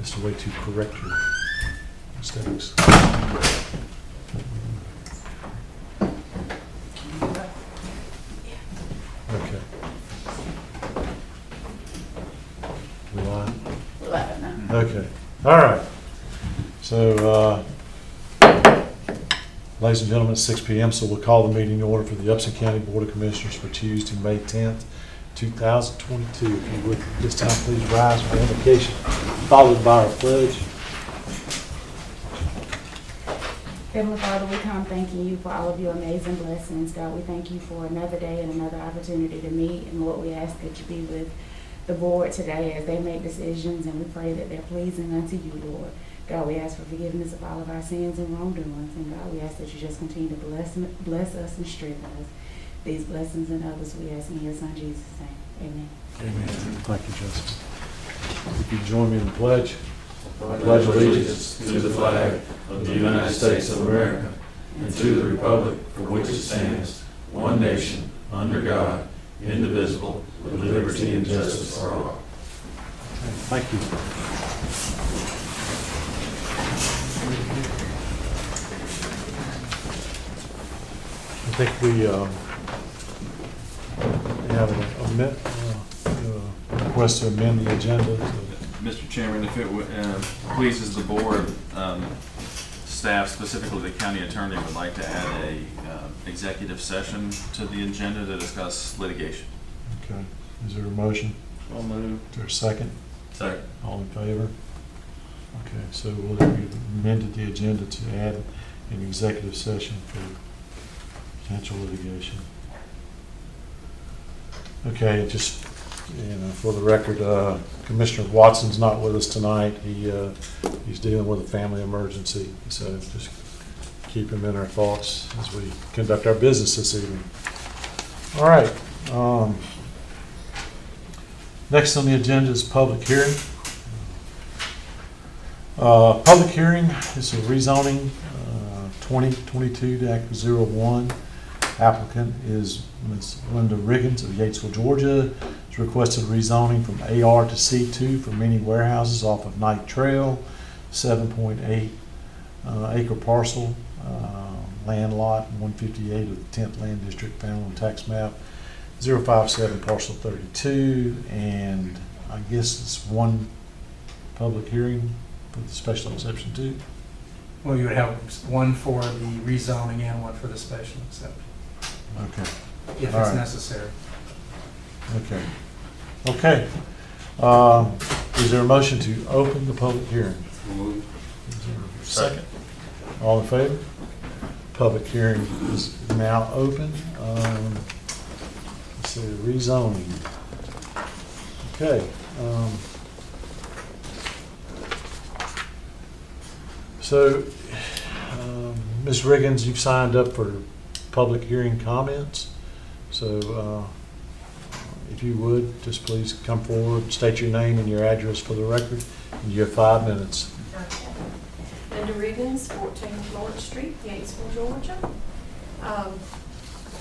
It's the way to correct your mistakes. Okay. We live? Live now. Okay. All right. So, ladies and gentlemen, it's 6 p.m., so we'll call the meeting to order for the Upson County Board of Commissioners for Tuesday, May 10th, 2022. If you would, this time please rise for invocation, followed by our pledge. Heavenly Father, we come thanking you for all of your amazing blessings. God, we thank you for another day and another opportunity to meet. And Lord, we ask that you be with the board today as they make decisions, and we pray that they're pleasing unto you, Lord. God, we ask for forgiveness of all of our sins and wrongdoings. And God, we ask that you just continue to bless us and strengthen us. These blessings and others we ask in your Son, Jesus' name. Amen. Amen. Thank you, Justice. If you join me in the pledge. I pledge allegiance to the flag of the United States of America and to the republic for which it stands, one nation, under God, indivisible, with liberty and justice for all. Thank you. I think we have a request to amend the agenda. Mr. Chairman, if it pleases the board, staff, specifically the county attorney, would like to add a executive session to the agenda to discuss litigation. Okay. Is there a motion? I'll move. Is there a second? Second. All in favor? Okay, so we'll amended the agenda to add an executive session for potential litigation. Okay, just for the record, Commissioner Watson's not with us tonight. He's dealing with a family emergency, so just keep him in our thoughts as we conduct our business this evening. All right. Next on the agenda is public hearing. Public hearing is a rezoning 2022-01. Applicant is Ms. Linda Riggins of Yatesville, Georgia. It's requested rezoning from AR to C2 for many warehouses off of Knight Trail, 7.8 acre parcel, land lot 158 of the 10th Land District found on tax map 057 parcel 32, and I guess it's one public hearing for the special exception too. Well, you would have one for the rezoning and one for the special exception, Okay. if All it's right. necessary. Okay. Okay. Is there a motion to open the public hearing? Move. Is there a second? All in favor? Public hearing is now open. Let's see, rezoning. Okay. So, Ms. Riggins, you've signed up for public hearing comments. So, if you would, just please come forward, state your name and your address for the record, and you have 5 minutes. Okay. Linda Riggins, 14 Lawrence Street, Yatesville, Georgia.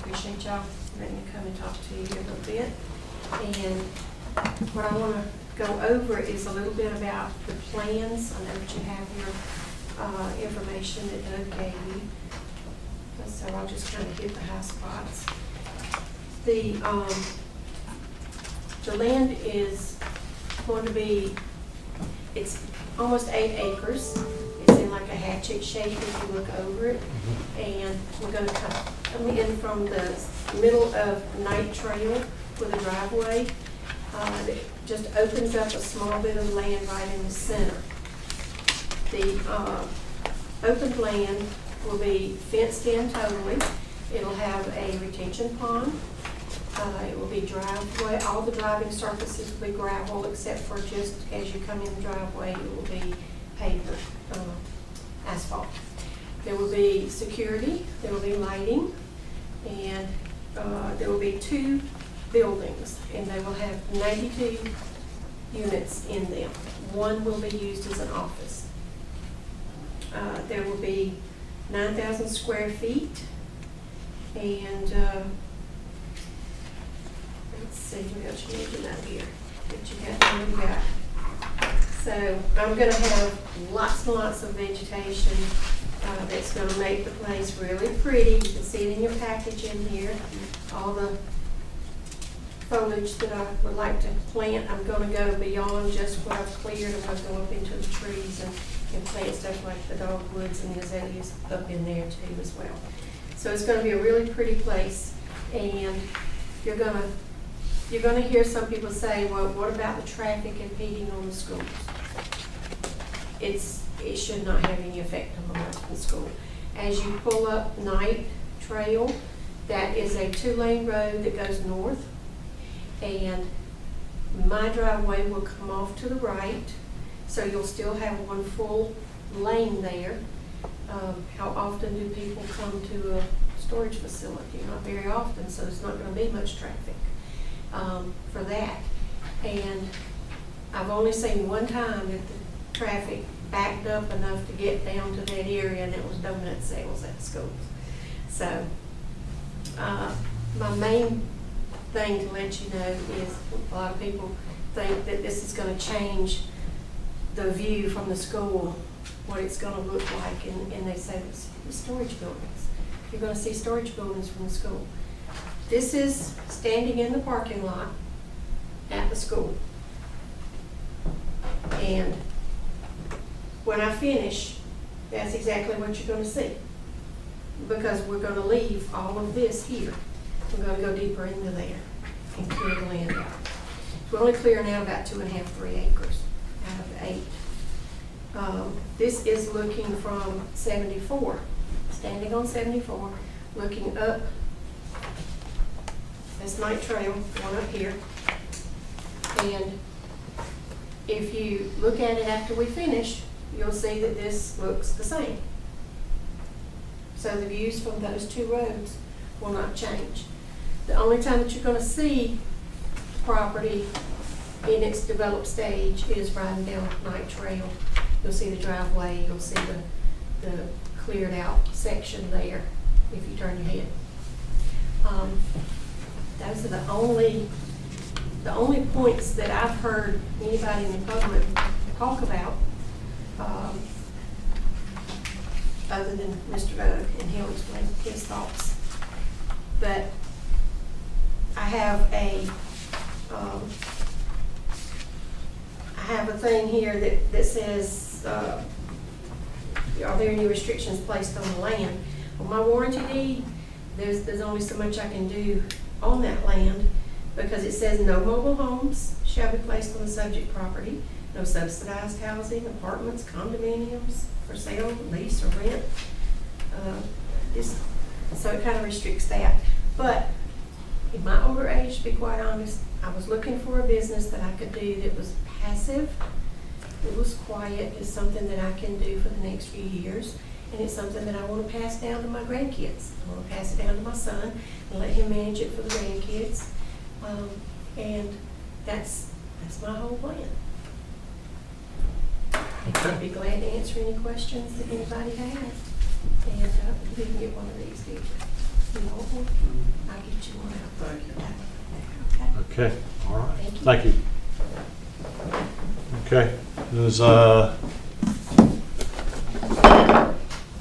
Appreciate y'all letting me come and talk to you here a little bit. And what I want to go over is a little bit about the plans. I know that you have your information that Doug gave you. So I'll just kind of hit the high spots. The land is going to be, it's almost 8 acres. It's in like a hatchet shape if you look over it. And we're going to come in from the middle of Knight Trail with a driveway. It just opens up a small bit of land right in the center. The open land will be fenced in totally. It'll have a retention pond. It will be driveway. All the driving surfaces will be gravel except for just as you come in the driveway, it will be paved asphalt. There will be security, there will be lighting, and there will be 2 buildings, and they will have 92 units in them. One will be used as an office. There will be 9,000 square feet, and let's see what else you need to know here. But you got So I'm gonna have lots and lots of vegetation that's gonna make the place really pretty. You can see it in your package in here. All the foliage that I would like to plant, I'm gonna go beyond just what I've cleared. I'm gonna go up into the trees and plant stuff like the dogwoods and the azaleas up in there too as well. So it's gonna be a really pretty place, and you're gonna hear some people say, well, what about the traffic impeding on the schools? It should not have any effect on the school. As you pull up Knight Trail, that is a 2-lane road that goes north, and my driveway will come off to the right, so you'll still have one full lane there. How often do people come to a storage facility? Not very often, so there's not going to be much traffic for that. And I've only seen one time that the traffic backed up enough to get down to that area, and it was donut sales at schools. So my main thing to let you know is a lot of people think that this is going to change the view from the school, what it's going to look like, and they say it's the storage buildings. You're going to see storage buildings from the school. This is standing in the parking lot at the school. And when I finish, that's exactly what you're going to see. Because we're going to leave all of this here. We're going to go deeper into there and clear the land out. We're only clearing out about 2.5, 3 acres out of 8. This is looking from 74, standing on 74, looking up. That's Knight Trail, one up here. And if you look at it after we finish, you'll see that this looks the same. So the views from those 2 roads will not change. The only time that you're going to see property in its developed stage is riding down Knight Trail. You'll see the driveway, you'll see the cleared out section there if you turn your head. Those are the only points that I've heard anybody in the public talk about, other than Mr. Vogt, and he'll explain his thoughts. But I have a thing here that says, are there any restrictions placed on the land? On my warranty deed, there's only so much I can do on that land, because it says no mobile homes shall be placed on the subject property, no subsidized housing, apartments, condominiums for sale, lease, or rent. So it kind of restricts that. But in my older age, to be quite honest, I was looking for a business that I could do that was passive, it was quiet, is something that I can do for the next few years, and it's something that I want to pass down to my grandkids. I want to pass it down to my son and let him manage it for the grandkids, and that's my whole plan. Okay. I'd be glad to answer any questions that anybody has, and you can get one of these, do you? You want one? I'll get you one out. Thank you. Okay. Okay, all right. Thank you. Okay, there's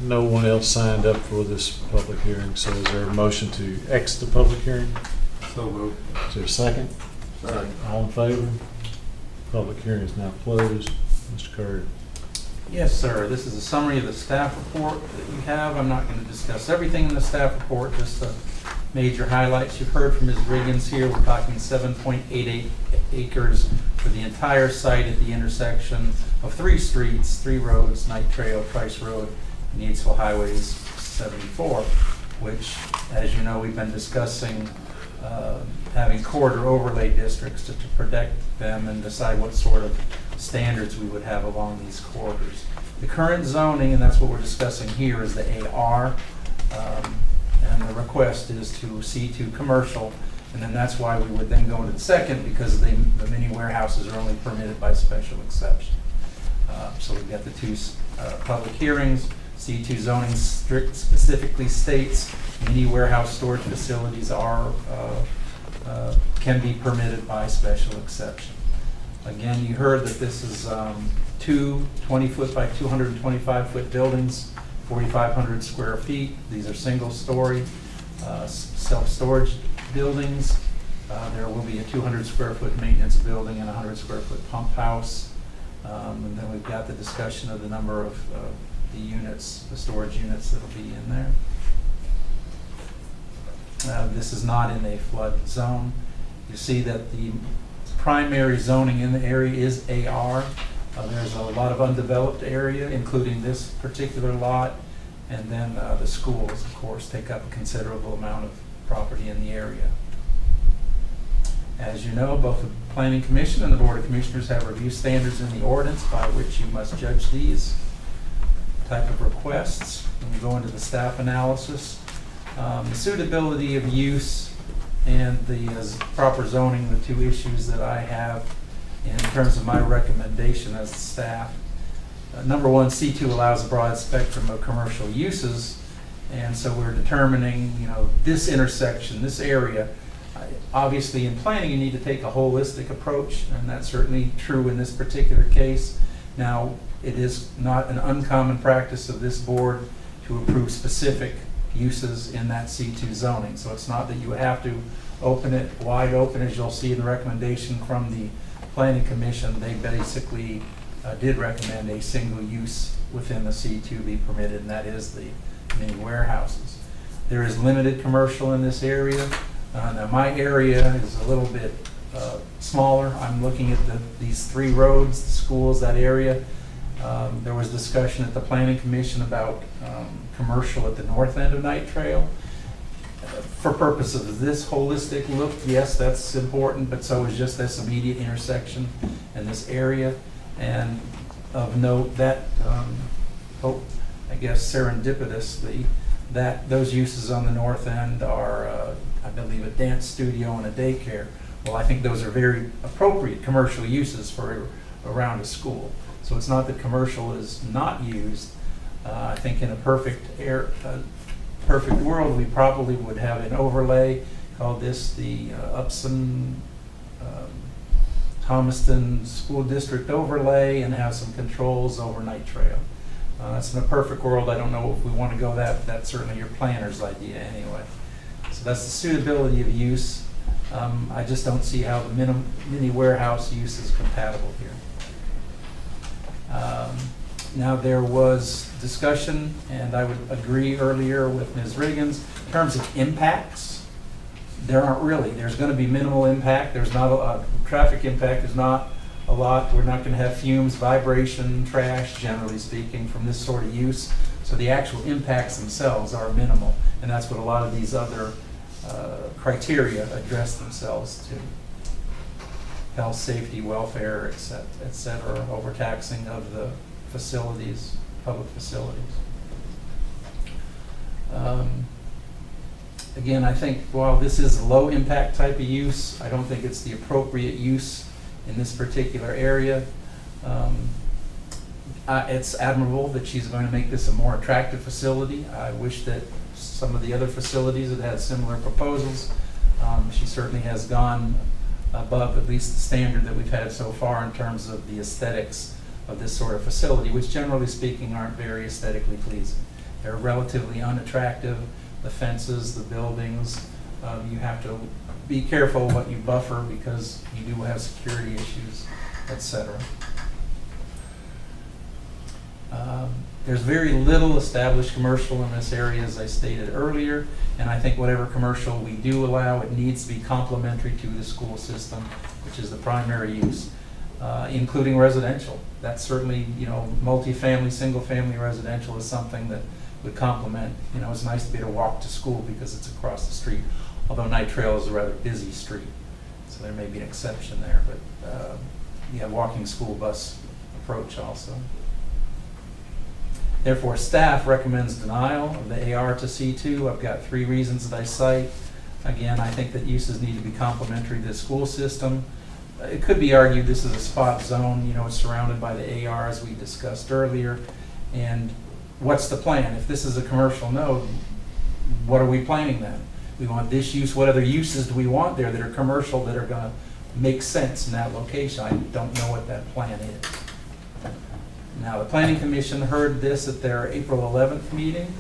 no one else signed up for this public hearing, so is there a motion to exit the public hearing? So moved. Is there a second? Second. All in favor? Public hearing is now closed. Mr. Curry. Yes, sir. This is a summary of the staff report that you have. I'm not going to discuss everything in the staff report, just the major highlights. You've heard from Ms. Riggins here. We're talking 7.88 acres for the entire site at the intersection of 3 streets, 3 roads, Knight Trail, Price Road, and Yatesville Highways 74, which, as you know, we've been discussing having corridor overlay districts to protect them and decide what sort of standards we would have along these corridors. The current zoning, and that's what we're discussing here, is the AR, and the request is to C2 commercial, and then that's why we would then go into the second, because the mini warehouses are only permitted by special exception. So we've got the 2 public hearings. C2 zoning specifically states mini warehouse storage facilities are can be permitted by special exception. Again, you heard that this is two 20-foot by 225-foot buildings, 4,500 square feet. These are single-story self-storage buildings. There will be a 200 square foot maintenance building and a 100 square foot pump house. And then we've got the discussion of the number of the units, the storage units that will be in there. This is not in a flood zone. You see that the primary zoning in the area is AR. There's a lot of undeveloped area, including this particular lot. And then the schools, of course, take up a considerable amount of property in the area. As you know, both the Planning Commission and the Board of Commissioners have review standards in the ordinance by which you must judge these type of requests. When we go into the staff analysis, the suitability of use and the proper zoning, the two issues that I have in terms of my recommendation as the staff. Number one, C2 allows a broad spectrum of commercial uses, and so we're determining, this intersection, this area. Obviously, in planning, you need to take a holistic approach, and that's certainly true in this particular case. Now, it is not an uncommon practice of this board to approve specific uses in that C2 zoning. So it's not that you have to open it wide open, as you'll see in the recommendation from the Planning Commission. They basically did recommend a single use within the C2 be permitted, and that is the mini warehouses. There is limited commercial in this area. Now my area is a little bit smaller. I'm looking at these three roads, the schools, that area. There was discussion at the Planning Commission about commercial at the north end of Night Trail. For purposes of this holistic look, yes, that's important, but so is just this immediate intersection and this area. And of note that, I guess serendipitously, that those uses on the north end are, I believe, a dance studio and a daycare. Well, I think those are very appropriate commercial uses for around a school. So it's not that commercial is not used. I think in a perfect world, we probably would have an overlay, call this the Upson Thomaston School District overlay, and have some controls over Night Trail. That's in a perfect world. I don't know if we want to go that. That's certainly your planner's idea anyway. So that's the suitability of use. I just don't see how the mini warehouse use is compatible here. Now there was discussion, and I would agree earlier with Ms. Riggins, in terms of impacts. There aren't really. There's going to be minimal impact. There's not a traffic impact. There's not a lot. We're not going to have fumes, vibration, trash, generally speaking, from this sort of use. So the actual impacts themselves are minimal, and that's what a lot of these other criteria address themselves to. Health, safety, welfare, et cetera, overtaxing of the facilities, public facilities. Again, I think while this is a low impact type of use, I don't think it's the appropriate use in this particular area. It's admirable that she's going to make this a more attractive facility. I wish that some of the other facilities that had similar proposals. She certainly has gone above at least the standard that we've had so far in terms of the aesthetics of this sort of facility, which generally speaking aren't very aesthetically pleasing. They're relatively unattractive. The fences, the buildings, you have to be careful what you buffer because you do have security issues, etc. There's very little established commercial in this area, as I stated earlier, and I think whatever commercial we do allow, it needs to be complementary to the school system, which is the primary use, including residential. That's certainly, multifamily, single-family residential is something that would complement. It's nice to be able to walk to school because it's across the street, although Night Trail is a rather busy street, so there may be an exception there, but you have walking school bus approach also. Therefore, staff recommends denial of the AR to C2. I've got 3 reasons that I cite. Again, I think that uses need to be complementary to the school system. It could be argued this is a spot zone. It's surrounded by the AR, as we discussed earlier. And what's the plan? If this is a commercial node, what are we planning then? We want this use. What other uses do we want there that are commercial that are going to makes sense in that location. I don't know what that plan is. Now, the Planning Commission heard this at their April 11th meeting.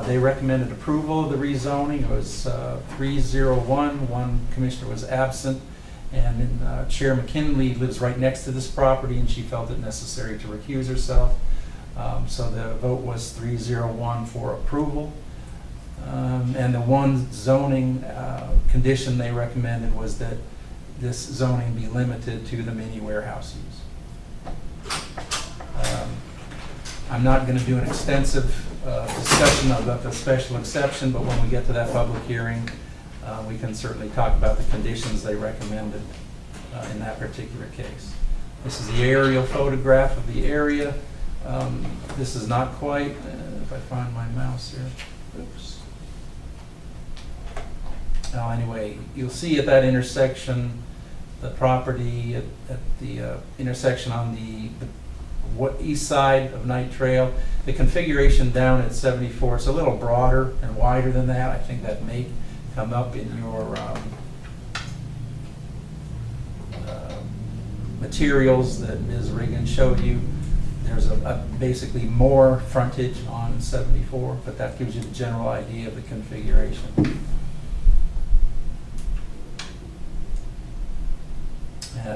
They recommended approval of the rezoning. It was 301. One commissioner was absent. And Chair McKinley lives right next to this property, and she felt it necessary to recuse herself. So the vote was 301 for approval. And the one zoning condition they recommended was that this zoning be limited to the mini warehouse use. I'm not going to do an extensive discussion about the special exception, but when we get to that public hearing, we can certainly talk about the conditions they recommended in that particular case. This is the aerial photograph of the area. This is not quite, if I find my mouse here, oops. Now anyway, you'll see at that intersection, the property at the intersection on the east side of Knight Trail. The configuration down at 74 is a little broader and wider than that. I think that may come up in your materials that Ms. Regan showed you. There's basically more frontage on 74, but that gives you the general idea of the configuration.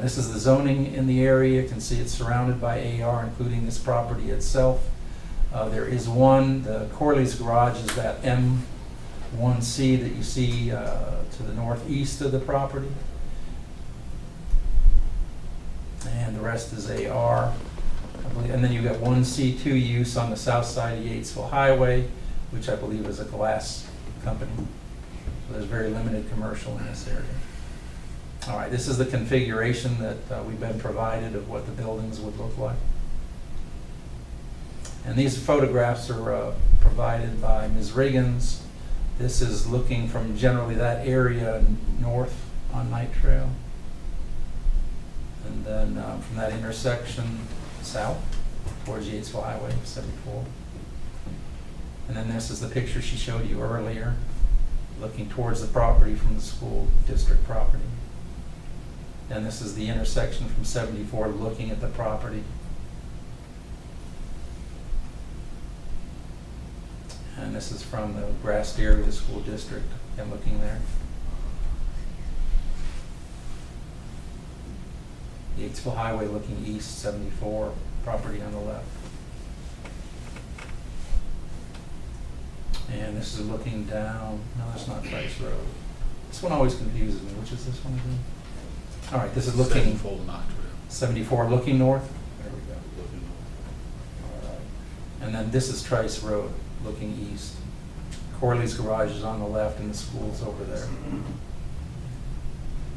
This is the zoning in the area. You can see it's surrounded by AR, including this property itself. There is one, the Corley's Garage is that M1C that you see to the northeast of the property. And the rest is AR. I believe, and then you've got one C2 use on the south side of Yatesville Highway, which I believe is a glass company. So there's very limited commercial in this area. All right, this is the configuration that we've been provided of what the buildings would look like. And these photographs are provided by Ms. Riggins. This is looking from generally that area north on Knight Trail. And then from that intersection south towards Yatesville Highway 74. And then this is the picture she showed you earlier, looking towards the property from the school district property. And this is the intersection from 74 looking at the property. And this is from the grassed area of the school district and looking there. Yatesville Highway looking east, 74 property on the left. And this is looking down, no, that's not Price Road. This one always confuses me. Which is this one again? All right, this is looking 74 looking north. There we go. Looking north. All right. And then this is Trice Road looking east. Corley's Garage is on the left and the school's over there.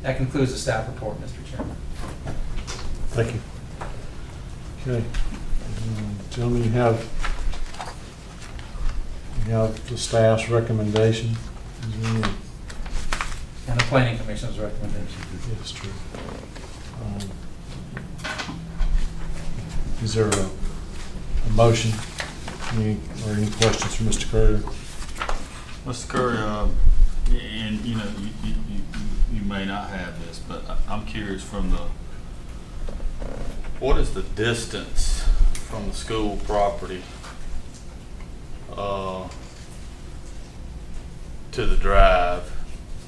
That concludes the staff report, Mr. Chairman. Thank you. Okay. Gentlemen, you have the staff's recommendation. Is there any- And the Planning Commission's recommendation. Yes, true. Is there a motion? Or any questions for Mr. Curry? Mr. Curry, and you know, you may not have this, but I'm curious what is the distance from the school property to the drive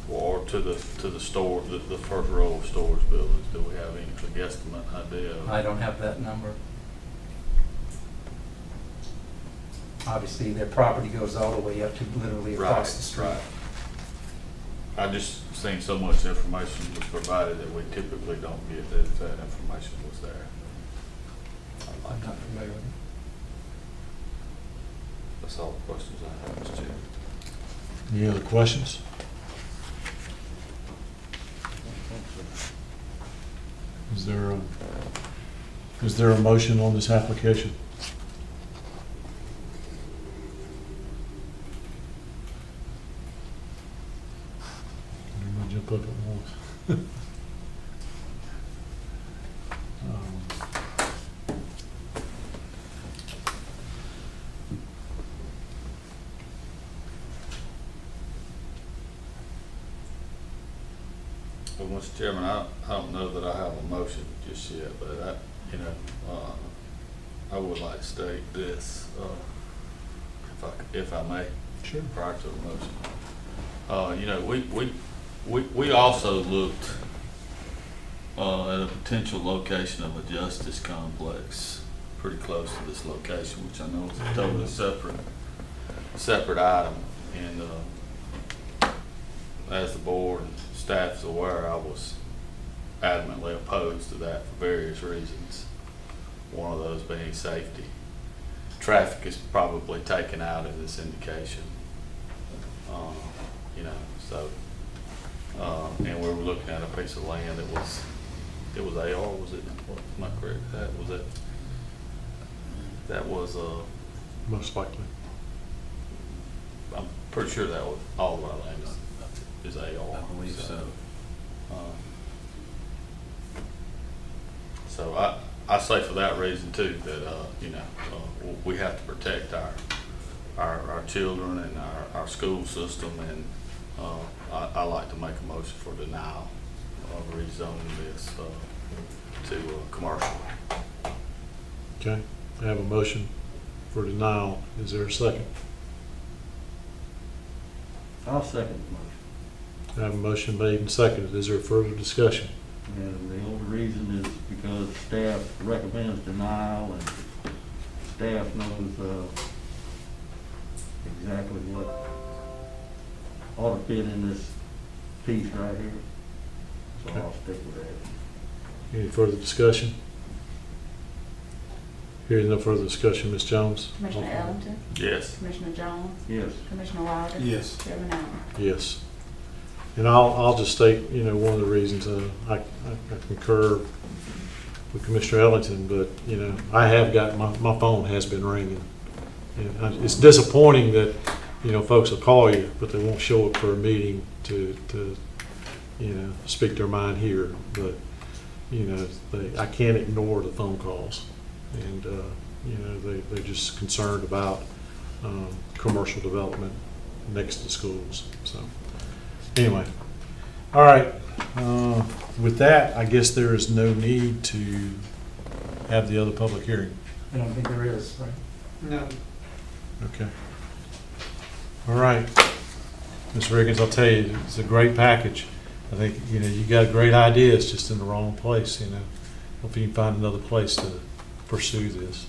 or to the store, the first row of stores buildings? Do we have any guesstimate idea? I don't have that number. Obviously, their property goes all the way up to literally across the street. Right. I just seen so much information was provided that we typically don't get that if that information was there. I'm not familiar with it. That's all the questions I have, Mr. Chairman. Any other questions? Is there a motion on this application? Everybody jump up at once. Well, Mr. Chairman, I don't know that I have a motion just yet, but I would like to state this, if I may, Sure. prior to the motion. We also looked at a potential location of a justice complex pretty close to this location, which I know is a totally separate item. And as the board and staff is aware, I was adamantly opposed to that for various reasons. One of those being safety. Traffic is probably taken out in this indication. And we were looking at a piece of land that was AR, was it? Am I correct? That was Most likely. I'm pretty sure that was all of our land is AR. I believe so. So I say for that reason too, that, we have to protect our children and our school system, and I like to make a motion for denial of rezoning this to commercial. Okay, I have a motion for denial. Is there a second? I'll second the motion. I have a motion made and seconded. Is there further discussion? And the only reason is because staff recommends denial, and staff knows exactly what ought to fit in this piece right here. So Okay. I'll stick with that. Any further discussion? Hearing no further discussion, Ms. Jones? Commissioner Ellington, Yes. Commissioner Jones, Yes. Commissioner Wilder. Yes. Chairman Allen. Yes. And I'll just state, one of the reasons I concur with Commissioner Ellington, but, I have got, my phone has been ringing. And it's disappointing that, folks will call you, but they won't show up for a meeting to speak their mind here. But, I can't ignore the phone calls. And, they're just concerned about commercial development next to schools, so. Anyway, all right, with that, I guess there is no need to have the other public hearing. I don't think there is, right? No. Okay. All right, Ms. Riggins, I'll tell you, it's a great package. I think, you got great ideas, just in the wrong place, Hope you can find another place to pursue this.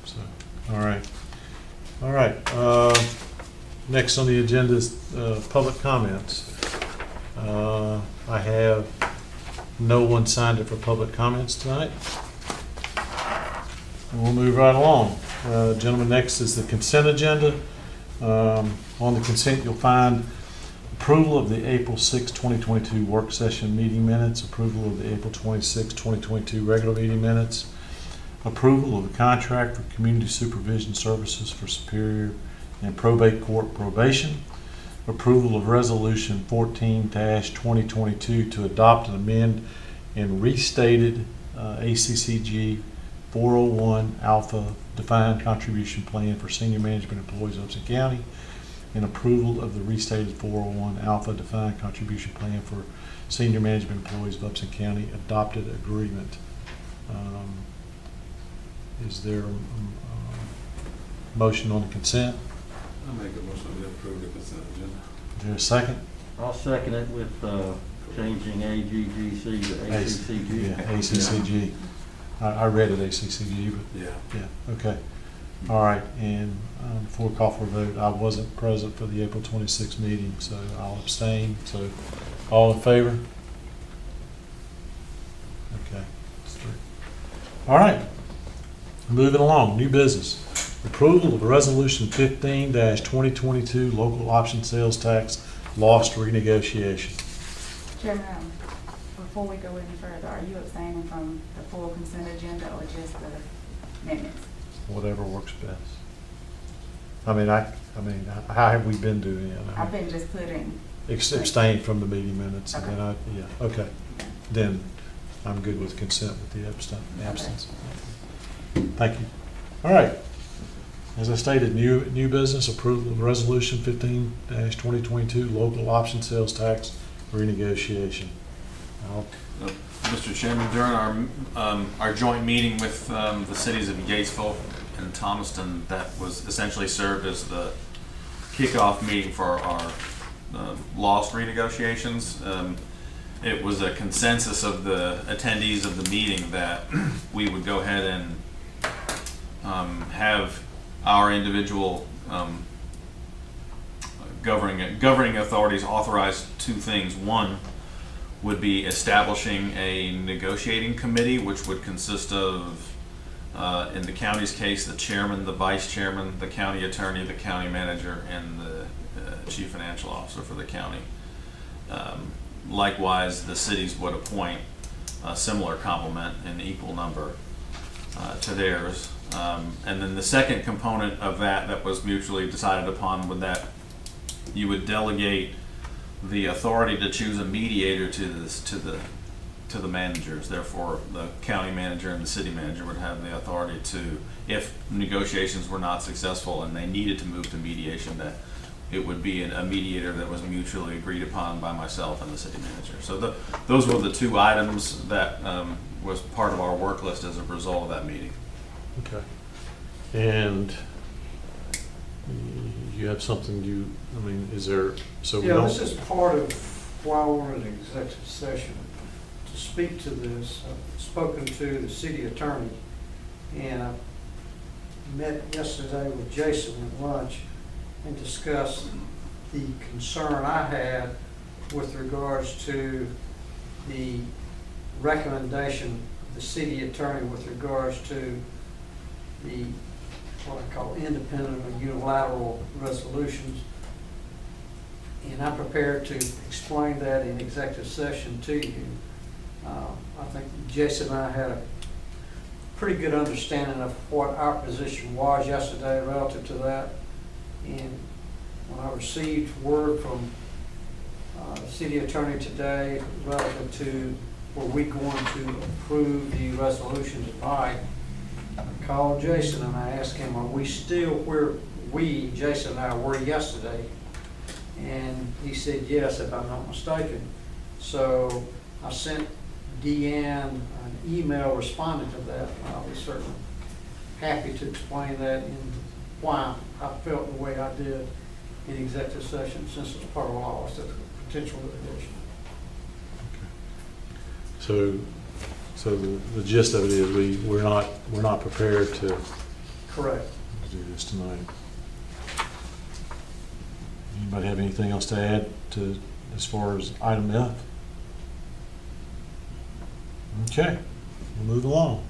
So, all right. All right, next on the agenda is public comments. I have no one signed up for public comments tonight. And we'll move right along. Gentlemen, next is the consent agenda. On the consent, you'll find approval of the April 6, 2022 work session meeting minutes, approval of the April 26, 2022 regular meeting minutes, approval of the contract for community supervision services for Superior and Probate Court probation, approval of resolution 14-2022 to adopt and amend and restated ACCG 401 Alpha Defined Contribution Plan for Senior Management Employees of Upson County, and approval of the restated 401 Alpha Defined Contribution Plan for Senior Management Employees of Upson County adopted agreement. Is there a motion on the consent? I'll make a motion to approve the consent agenda. Is there a second? I'll second it with changing AGGC to ACCG. Yeah, ACCG. I read it ACCG, but yeah, okay. All right, and before we call for a vote, I wasn't present for the April 26th meeting, so I'll abstain. So all in favor? Okay. All right, moving along, new business. Approval of Resolution 15-2022 Local Option Sales Tax Lost Renegotiation. Chairman Allen, before we go any further, are you abstaining from the full consent agenda or just the minutes? Whatever works best. I mean, how have we been doing it? I've been just putting. Abstain from the meeting minutes, and then Okay. okay. Then I'm good with consent with the absence. Thank you. All right. As I stated, new business, approval of resolution 15-2022 local option sales tax renegotiation. I'll- Mr. Chairman, during our joint meeting with the cities of Yatesville and Thomaston, that was essentially served as the kickoff meeting for our lost renegotiations. It was a consensus of the attendees of the meeting that we would go ahead and have our individual governing authorities authorize two things. One would be establishing a negotiating committee, which would consist of, in the county's case, the chairman, the vice chairman, the county attorney, the county manager, and the chief financial officer for the county. Likewise, the cities would appoint a similar complement in equal number to theirs. And then the second component of that was mutually decided upon was that you would delegate the authority to choose a mediator to the managers. Therefore, the county manager and the city manager would have the authority to, if negotiations were not successful and they needed to move to mediation, that it would be a mediator that was mutually agreed upon by myself and the city manager. So those were the two items that was part of our work list as a result of that meeting. Okay. And you have something is there, so we Yeah, don't. this is part of why I wanted an executive session to speak to this. I've spoken to the city attorney, and I met yesterday with Jason at lunch and discussed the concern I had with regards to the recommendation of the city attorney with regards to the, what I call independent or unilateral resolutions. And I'm prepared to explain that in executive session to you. I think Jason and I had a pretty good understanding of what our position was yesterday relative to that. And when I received word from the city attorney today relative to were we going to approve the resolution tonight, I called Jason and I asked him, are we still where Jason and I were yesterday? And he said yes, if I'm not mistaken. So I sent Deanne an email responding to that. I'll be certainly happy to explain that and why I felt the way I did in executive session, since it's part of law, it's a potential litigation. So the gist of it is we're not prepared to Correct. do this tonight. Anybody have anything else to add to as far as item F? Okay, we'll move along.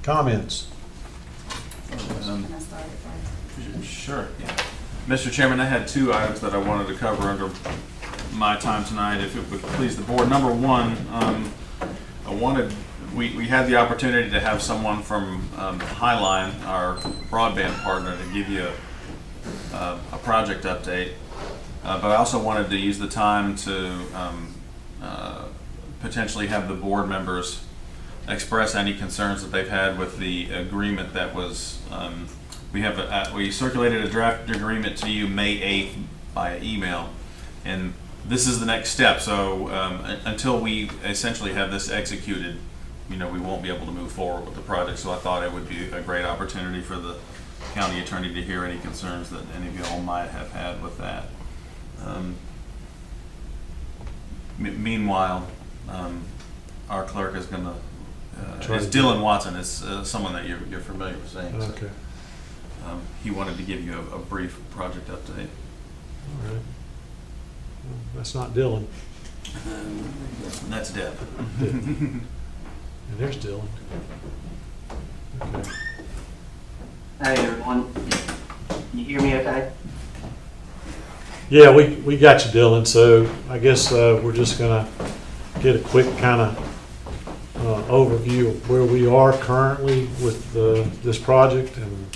Comments? Can I start it first? Sure. Yeah. Mr. Chairman, I had two items that I wanted to cover under my time tonight, if it would please the board. Number one, we had the opportunity to have someone from Highline, our broadband partner, to give you a project update. But I also wanted to use the time to potentially have the board members express any concerns that they've had with the agreement that was, we circulated a draft agreement to you May 8th by email, and this is the next step. So until we essentially have this executed, we won't be able to move forward with the project. So I thought it would be a great opportunity for the county attorney to hear any concerns that any of you all might have had with that. Meanwhile, our clerk is going to, it's Dylan Watson. It's someone that you're familiar with saying. So, Okay. he wanted to give you a brief project update. All right. Well, that's not Dylan. And that's Deb. And there's Dylan. Okay. Hi everyone, can you hear me okay? Yeah, we got you, Dylan. So I guess we're just gonna get a quick kind of overview of where we are currently with this project, and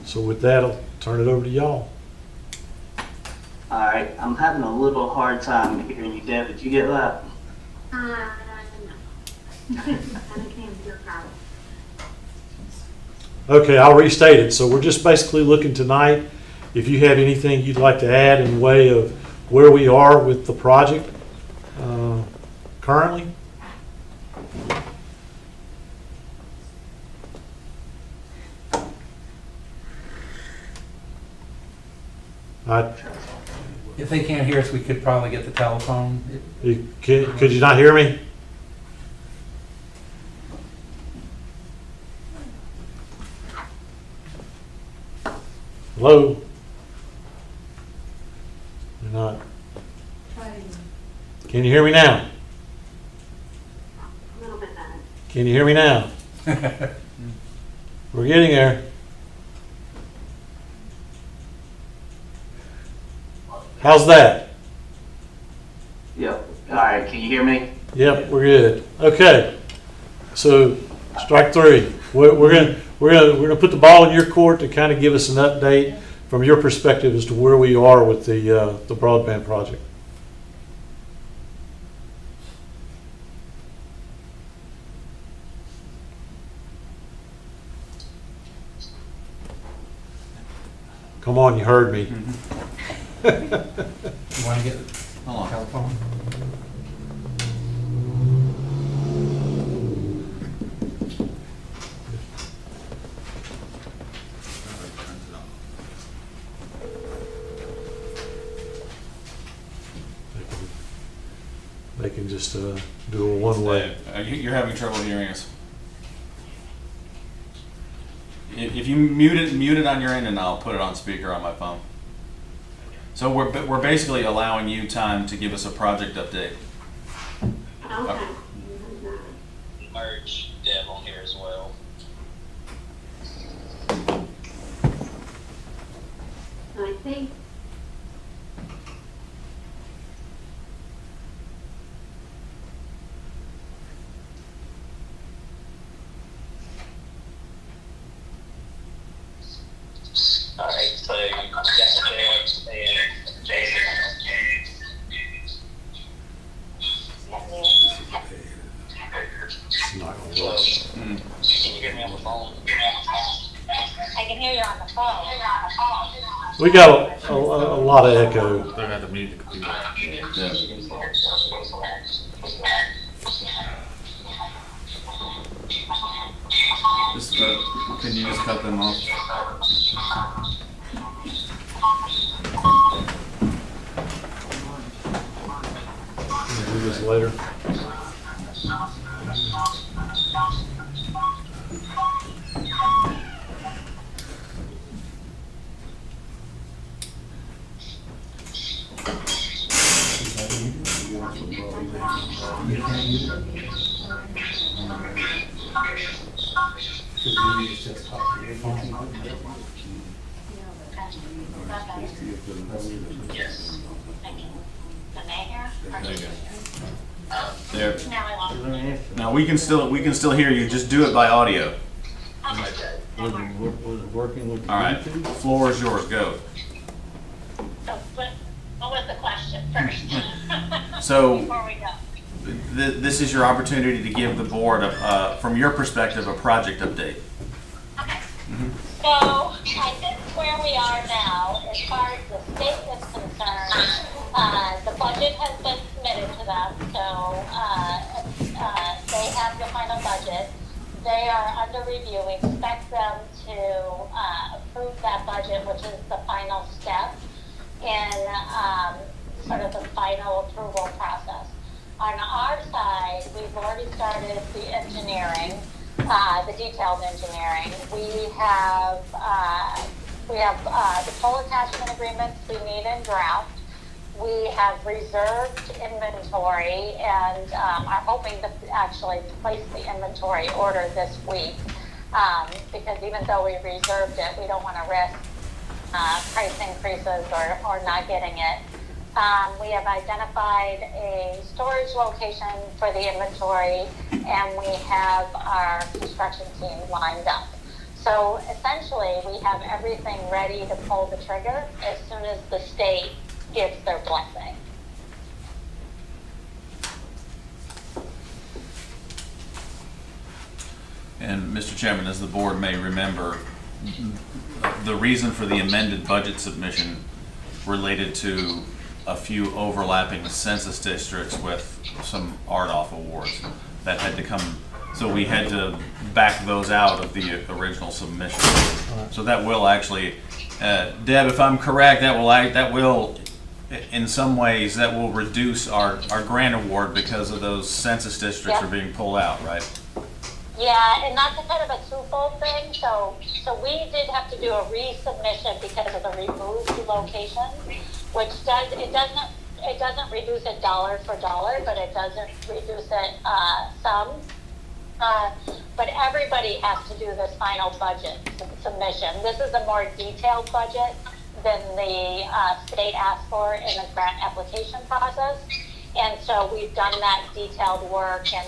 so with that, I'll turn it over to y'all. Alright, I'm having a little hard time hearing you, Deb. Did you get that? No. I can't hear Carl. Okay, I'll restate it. So we're just basically looking tonight, if you have anything you'd like to add in the way of where we are with the project, currently? I, If they can't hear us, we could probably get the telephone. could you not hear me? Hello? You're not. Can you hear me now? A little bit better. Can you hear me now? We're getting there. How's that? Yep. All right, can you hear me? Yep, we're good. Okay. So strike three. We're gonna put the ball in your court to kind of give us an update from your perspective as to where we are with the broadband project. Come on, you heard me. You want to get the Hold on. telephone? They can just do a one-way. You're having trouble hearing us. If you mute it on your end, and I'll put it on speaker on my phone. So we're basically allowing you time to give us a project update. Okay. Merge Deb on here as well. I think All right, so you got Deb and Jason. It's not gonna So, work. can you hear me on the phone? I can hear you on the phone. We got a lot of echo. They're gonna have to mute the computer. Can you just cut them off? We'll do this later. Just talk to your phone. Yes. The mayor? There you go. There. Now I lost. Now we can still hear you. Just do it by audio. Was it working with the All right. YouTube? Floor is yours. Go. So what was the question first? So Before we go. this is your opportunity to give the board, from your perspective, a project update. Okay. So I think where we are now, as far as the state is concerned, the budget has been submitted to them, so they have the final budget. They are under review. We expect them to approve that budget, which is the final step in sort of the final approval process. On our side, we've already started the engineering, the detailed engineering. We have the pole attachment agreements we need in draft. We have reserved inventory and are hoping to actually place the inventory order this week because even though we reserved it, we don't want to risk price increases or not getting it. We have identified a storage location for the inventory, and we have our construction team lined up. So essentially, we have everything ready to pull the trigger as soon as the state gives their blessing. And Mr. Chairman, as the board may remember, the reason for the amended budget submission related to a few overlapping census districts with some RDOF awards that had to come, so we had to back those out of the original submission. So that will actually, Deb, if I'm correct, that will, in some ways, that will reduce our grant award because of those census districts Yeah. are being pulled out, right? Yeah, and that's a kind of a twofold thing. So we did have to do a resubmission because of the removed location, which it doesn't reduce it dollar for dollar, but it doesn't reduce it some. But everybody has to do this final budget submission. This is a more detailed budget than the state asked for in the grant application process. And so we've done that detailed work, and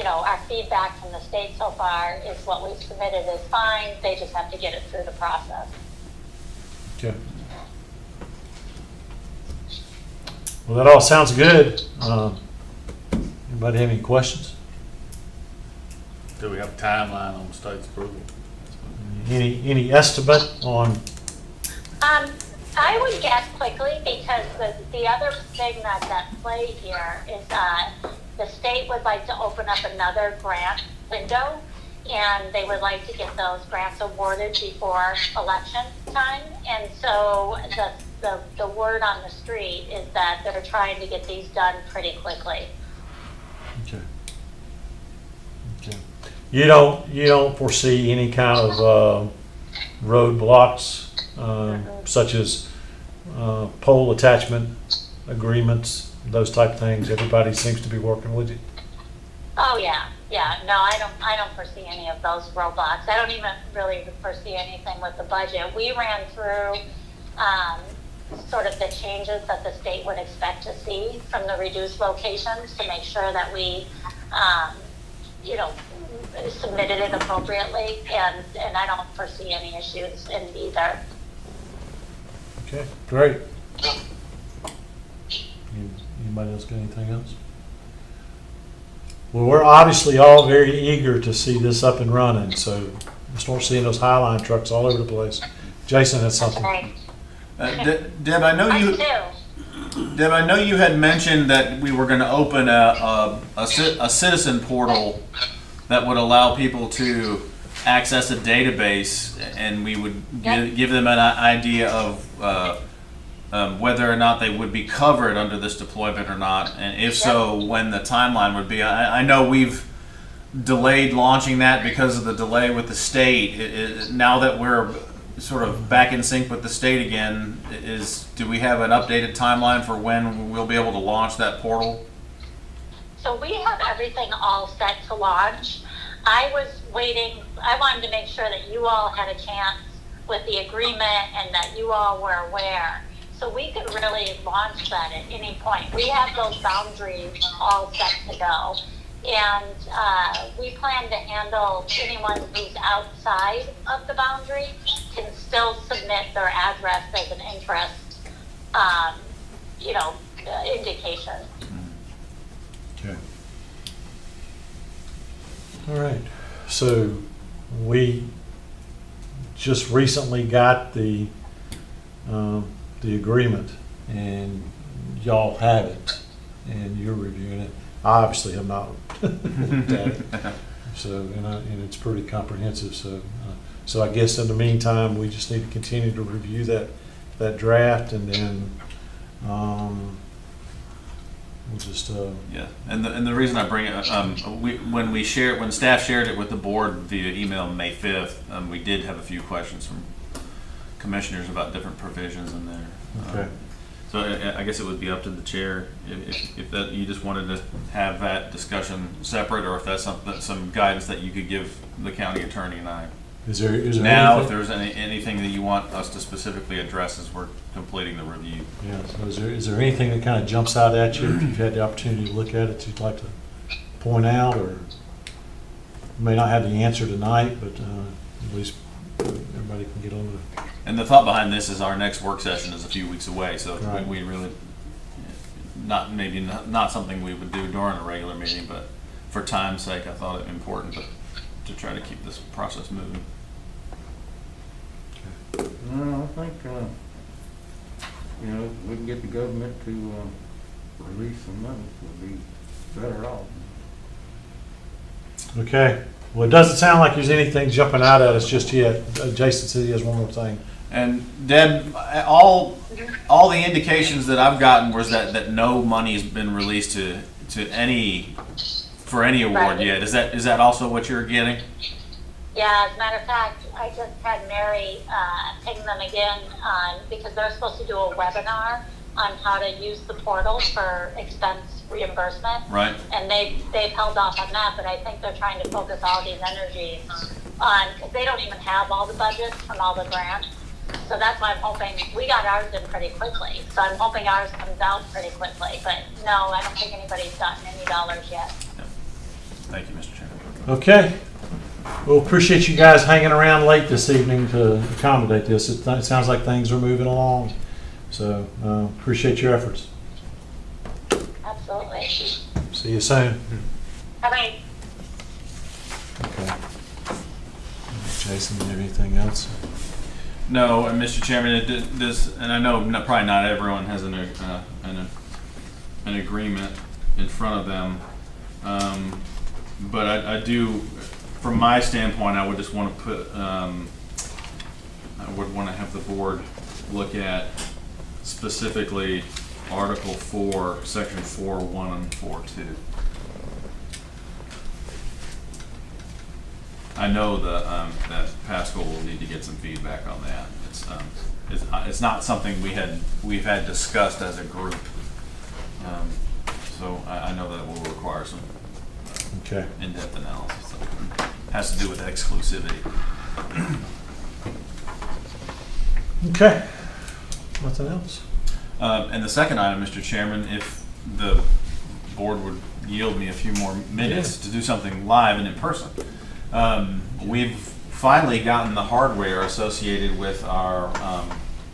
our feedback from the state so far is what we've submitted is fine. They just have to get it through the process. Okay. Well, that all sounds good. Anybody have any questions? Do we have a timeline on state's approval? Any estimate on? I would guess quickly, because the other thing that's at play here is the state would like to open up another grant window, and they would like to get those grants awarded before election time. And so the word on the street is that they're trying to get these done pretty quickly. Okay. Okay. You don't foresee any kind of roadblocks, such as pole attachment agreements, those type of things? Everybody seems to be working with you. Oh yeah. No, I don't foresee any of those roadblocks. I don't even really foresee anything with the budget. We ran through sort of the changes that the state would expect to see from the reduced locations to make sure that we submitted it appropriately, and I don't foresee any issues in either. Okay, great. Anybody else got anything else? Well, we're obviously all very eager to see this up and running, so we'll start seeing those Highline trucks all over the place. Jason has something. Right. Deb, I know you. Deb, I know you had mentioned that we were going to open a citizen portal that would allow people to access a database, and we would give them an idea of whether or not they would be covered under this deployment or not, and if so, when the timeline would be. I know we've delayed launching that because of the delay with the state. Now that we're sort of back in sync with the state again, do we have an updated timeline for when we'll be able to launch that portal? So we have everything all set to launch. I was waiting, I wanted to make sure that you all had a chance with the agreement and that you all were aware. So we could really launch that at any point. We have those boundaries all set to go. And we plan to handle anyone who's outside of the boundary can still submit their address as an interest, indication. Okay. All right. So we just recently got the agreement, and y'all have it, and you're reviewing it. I obviously have not looked at it. So, and it's pretty comprehensive. So I guess in the meantime, we just need to continue to review that draft, and then we'll just. Yeah, and the reason I bring it, when staff shared it with the board via email May 5th, we did have a few questions from commissioners about different provisions in there. Okay. So I guess it would be up to the chair if that you just wanted to have that discussion separate, or if that's some guidance that you could give the county attorney and I. Is there now, anything? if there's anything that you want us to specifically address as we're completing the review. Yeah. So is there anything that kind of jumps out at you if you've had the opportunity to look at it you'd like to point out, or you may not have the answer tonight, but at least everybody can get on the. And the thought behind this is our next work session is a few weeks away, so Right. we really not something we would do during a regular meeting, but for time's sake, I thought it important to try to keep this process moving. No, I think you know, if we can get the government to, release some money, we'll be better off. Okay, well, it doesn't sound like there's anything jumping out at us just yet. Jason said he has one more thing. And Deb, all the indications that I've gotten was that no money has been released to any award Right. yet. Is that also what you're getting? Yeah, as a matter of fact, I just had Mary ping them again because they're supposed to do a webinar on how to use the portal for expense reimbursement. Right. And they've held off on that, but I think they're trying to focus all these energies on, because they don't even have all the budgets from all the grants. So that's why I'm hoping, we got ours in pretty quickly, so I'm hoping ours comes out pretty quickly. But no, I don't think anybody's gotten any dollars yet. Thank you, Mr. Chairman. Okay. Well, appreciate you guys hanging around late this evening to accommodate this. It sounds like things are moving along. So appreciate your efforts. Absolutely. See you soon. Okay. Okay. Jason, do you have anything else? No, and Mr. Chairman, and I know probably not everyone has an agreement in front of them, but I do, from my standpoint, I would just want to put, I would want to have the board look at specifically Article 4, Section 4.1 and 4.2. I know that Pascal will need to get some feedback on that. It's not something we've had discussed as a group. So I know that it will require some Okay. in-depth analysis. It has to do with exclusivity. Okay. Nothing else? And the second item, Mr. Chairman, if the board would yield me a few more minutes to do something live and in person. We've finally gotten the hardware associated with our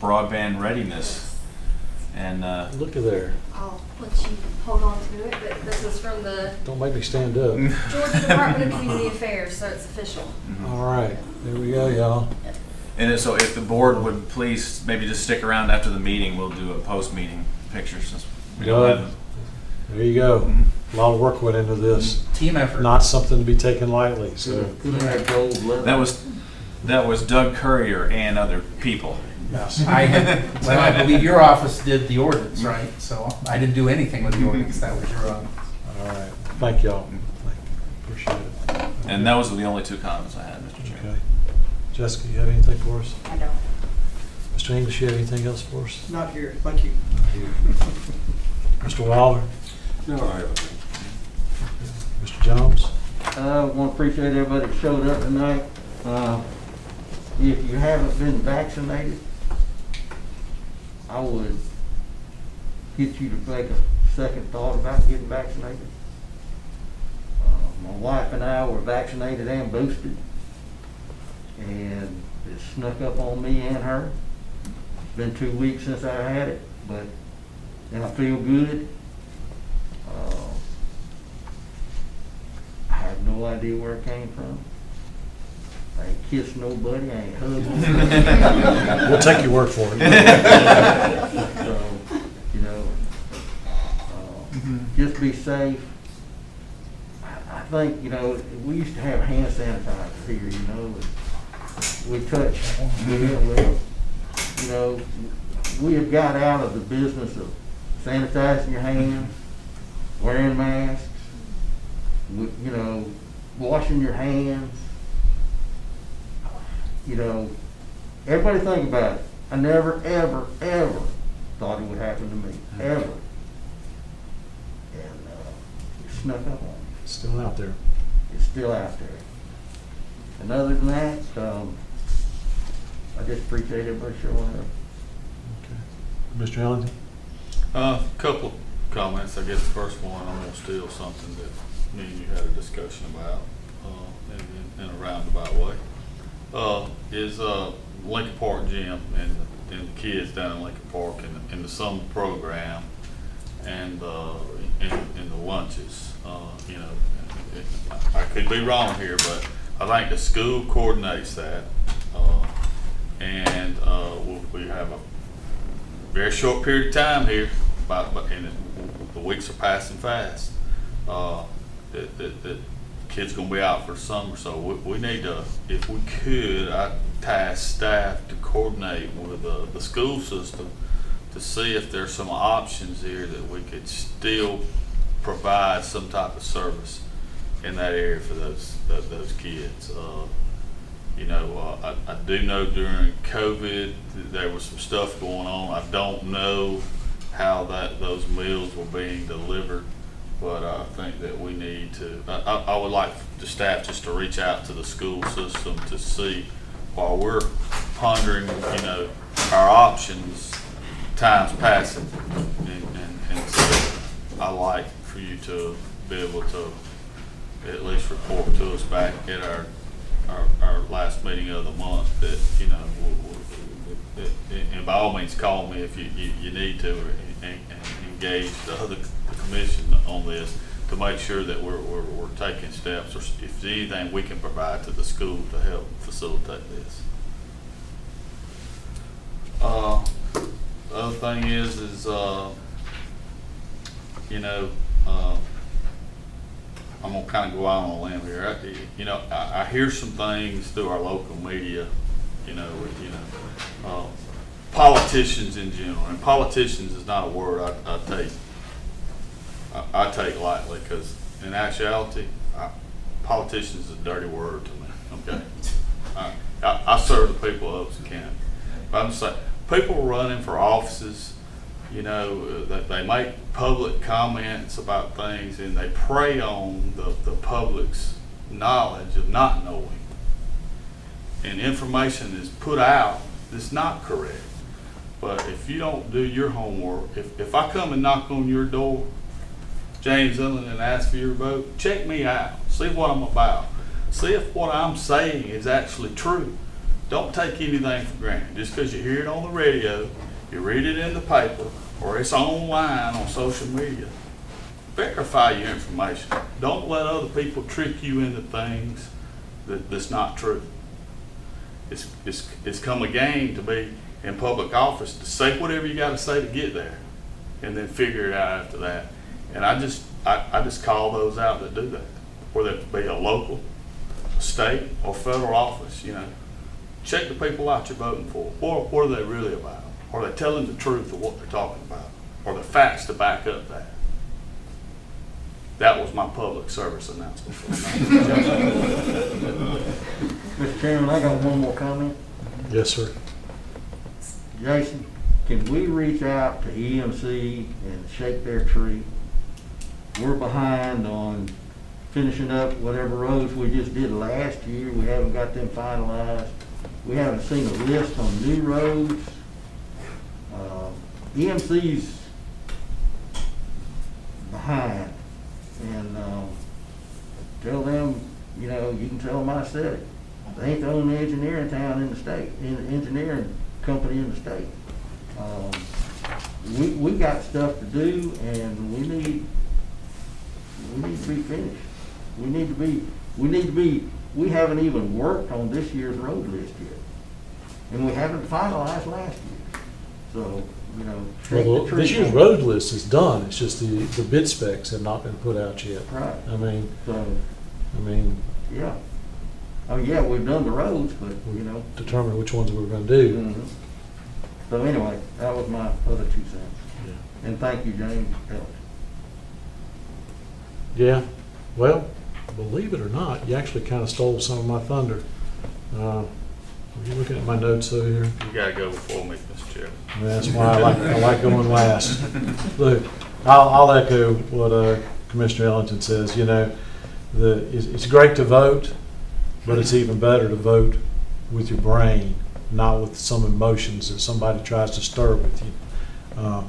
broadband readiness. And Look at there. I'll let you hold on to it, but this is from the Don't make me stand up. Georgia Department of Community Affairs, so it's official. All right. There we go, y'all. and so if the board would please maybe just stick around after the meeting, we'll do a post-meeting picture since we don't Good. have. There you go. A lot of work went into this. Team effort. Not something to be taken lightly. So Couldn't have gold leather. That was Doug Courier and other people. Well, I believe your office did the ordinance, right? So I didn't do anything with the ordinance. That was your office. all right. Thank y'all. Appreciate it. And those were the only two comments I had, Mr. Chairman. Okay. Jessica, you have anything for us? I don't. Mr. English, you have anything else for us? Not here, thank you. Mr. Wilder? No, all right. Mr. Jones? I want to appreciate everybody that showed up tonight. If you haven't been vaccinated, I would get you to take a second thought about getting vaccinated. My wife and I were vaccinated and boosted, and it snuck up on me and her. It's been 2 weeks since I had it, but I feel good. I have no idea where it came from. I ain't kissed nobody, I ain't hugged nobody. We'll take your word for it. So, you know, just be safe. I think, you know, we used to have hand sanitizer here, you know, and we touch, you know, we have got out of the business of sanitizing your hands, wearing masks, you know, washing your hands. You know, everybody think about it. I never, ever, ever thought it would happen to me, ever. And it snuck up on me. It's still out there. It's still out there. And other than that, I just appreciate everybody showing up. Okay. Mr. Ellington? Couple of comments. I guess the first one, I'm gonna steal something that me and you had a discussion about, in a roundabout way. Is Lincoln Park Gym and the kids down in Lincoln Park in the summer program and in the lunches. You know, I could be wrong here, but I think the school coordinates that, and we have very short period of time here, and the weeks are passing fast. The kids gonna be out for summer, so we need to, if we could, I task staff to coordinate with the school system to see if there's some options here that we could still provide some type of service in that area for those kids. I do know during COVID there was some stuff going on. I don't know how those meals were being delivered, but I think that we need to. I would like the staff just to reach out to the school system to see, while we're pondering, our options. Time's passing, and so I like for you to be able to at least report to us back at our last meeting of the month that, and by all means call me if you need to, and engage the commission on this to make sure that we're taking steps, or if there's anything we can provide to the school to help facilitate this. The other thing is I'm gonna kind of go out on a limb here. I hear some things through our local media, politicians in general, and politicians is not a word I take lightly, because in actuality, politicians is a dirty word to me. Okay, I serve the people of Upson County, but I'm just saying, people running for offices, that they make public comments about things and they prey on the public's knowledge of not knowing. And information is put out that's not correct. But if you don't do your homework, if I come and knock on your door, James Inland, and ask for your vote, check me out. See what I'm about. See if what I'm saying is actually true. Don't take anything for granted. Just because you hear it on the radio, you read it in the paper, or it's online on social media, verify your information. Don't let other people trick you into things that's not true. It's come a game to be in public office to say whatever you got to say to get there, and then figure it out after that. And I just call those out that do that, whether it be a local, state, or federal office. Check the people out you're voting for. What are they really about? Are they telling the truth of what they're talking about? Are the facts to back up that? That was my public service announcement for tonight. Mr. Chairman, I got one more comment. Yes, sir. Jason, can we reach out to EMC and shake their tree? We're behind on finishing up whatever roads we just did last year. We haven't got them finalized. We haven't seen a list on new roads. EMC's behind, and tell them, you can tell them I said it. They ain't the only engineering town in the state, engineering company in the state. We got stuff to do, and we need to be finished. We haven't even worked on this year's road list yet, and we haven't finalized last year. So, Well, this year's road list is done. It's just the bid specs have not been put out yet. Right. Yeah. Oh yeah, we've done the roads, but determine which ones we were going to do. Mm-hmm. So anyway, that was my other 2 cents. Yeah. And thank you, James. Yeah. Well, believe it or not, you actually kind of stole some of my thunder. Are you looking at my notes over here? You gotta go before me, Mr. Chairman. That's why I like going last. Look, I'll echo what Commissioner Ellington says. It's great to vote, but it's even better to vote with your brain, not with some emotions that somebody tries to stir with you.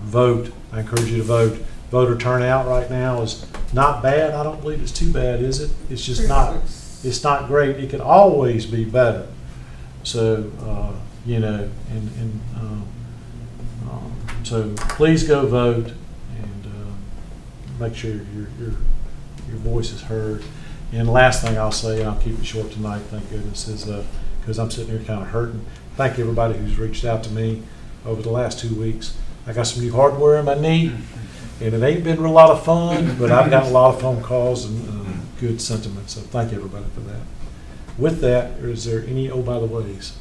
Vote. I encourage you to vote. Voter turnout right now is not bad. I don't believe it's too bad, is it? It's just not. It's not great. It could always be better. So, so please go vote and make sure your voice is heard. And last thing I'll say, and I'll keep it short tonight, thank goodness, is because I'm sitting here kind of hurting. Thank everybody who's reached out to me over the last 2 weeks. I got some new hardware in my knee, and it ain't been a lot of fun, but I've got a lot of phone calls and good sentiment, so thank everybody for that. With that, is there any oh by the ways?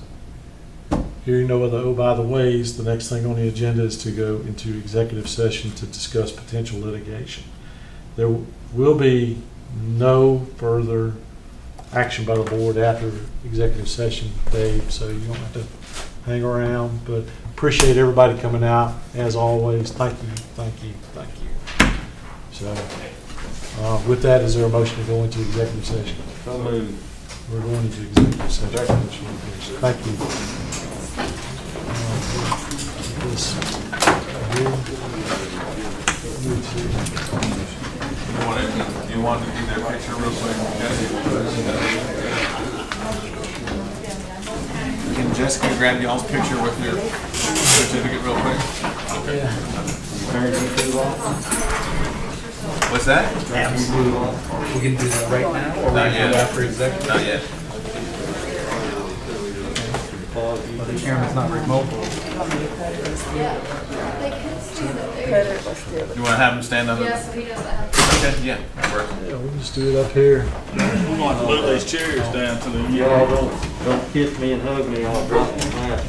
Hearing no other oh by the ways, the next thing on the agenda is to go into executive session to discuss potential litigation. There will be no further action by the board after executive session, Dave, so you don't have to hang around, but appreciate everybody coming out, as always. Thank you, thank you, thank you. So, with that, is there a motion to go into executive session? So moved. We're going into executive session. Thank you. This here. You want to do their picture real quick, Jessica? Can Jessica grab y'all's picture with your certificate real quick? What's that? We can do that right now, or we Not can yet. do that for executive? Not yet. Well, the camera's not remote. You want to have them stand up? Yes, he does that. Okay, yeah, that works. Yeah, we can just do it up here. We're going to move these chairs down to the. Y'all don't kiss me and hug me, I'll drop my mask.